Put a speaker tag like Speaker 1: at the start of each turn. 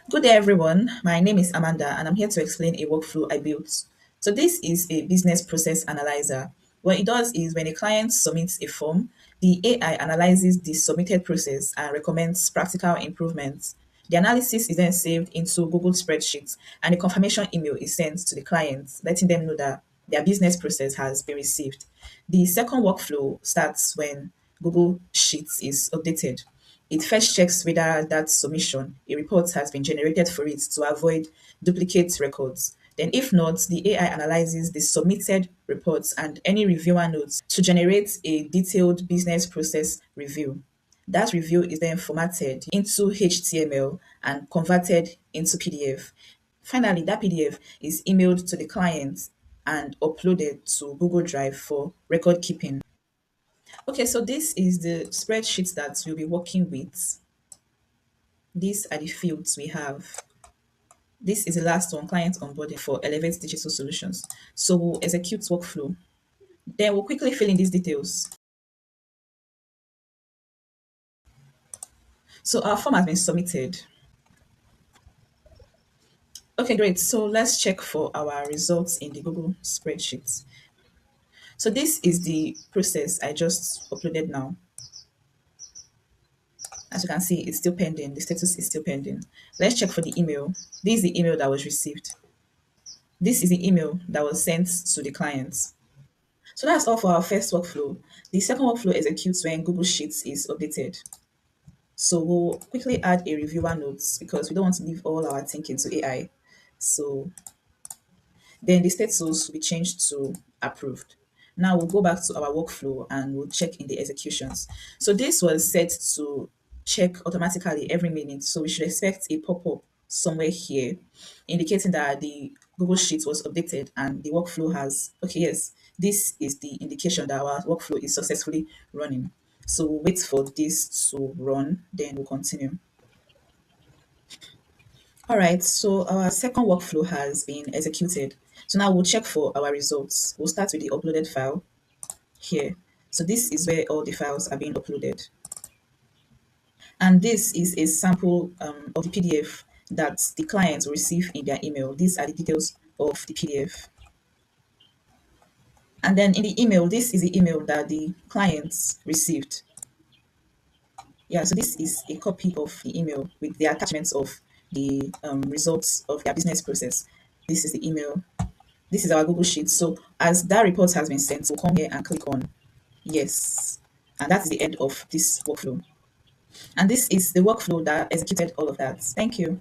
Speaker 1: Good day, everyone. My name is Amanda, and I'm here to explain a workflow I built. So, this is a business process analyzer. What it does is when a client submits a form, the AI analyzes the submitted process and recommends practical improvements. The analysis is then saved into Google spreadsheets, and a confirmation email is sent to the client, letting them know that their business process has been received. The second workflow starts when Google Sheets is updated. It first checks whether that submission, a report has been generated for it to avoid duplicate records. Then, if not, the AI analyzes the submitted reports and any reviewer notes to generate a detailed business process review. That review is then formatted into HTML and converted into PDF. Finally, that PDF is emailed to the client and uploaded to Google Drive for record keeping. Okay, so this is the spreadsheet that we'll be working with. These are the fields we have. This is the last one, client onboarding for Elevate Digital Solutions. So we'll execute workflow. Then we'll quickly fill in these details. So our form has been submitted. Okay, great. So let's check for our results in the Google spreadsheet. So this is the process I just uploaded now. As you can see, it's still pending. The status is still pending. Let's check for the email. This is the email that was received. This is the email that was sent to the clients. So that's all for our first workflow. The second workflow executes when Google Sheets is updated. So we'll quickly add a reviewer notes because we don't want to leave all our thinking to AI. So then the status will be changed to approved. Now we'll go back to our workflow and we'll check in the executions. So this was set to check automatically every minute. So we should expect a pop-up somewhere here indicating that the Google Sheet was updated and the workflow has, okay, yes, this is the indication that our workflow is successfully running. So we'll wait for this to run, then we'll continue. All right, so our second workflow has been executed. So now we'll check for our results. We'll start with the uploaded file here. So this is where all the files are being uploaded. And this is a sample of the PDF that the clients will receive in their email. These are the details of the PDF. And then in the email, this is the email that the clients received. Yeah, so this is a copy of the email with the attachments of the results of their business process. This is the email. This is our Google Sheet. So as that report has been sent, we'll come here and click on yes. And that's the end of this workflow. And this is the workflow that executed all of that. Thank you.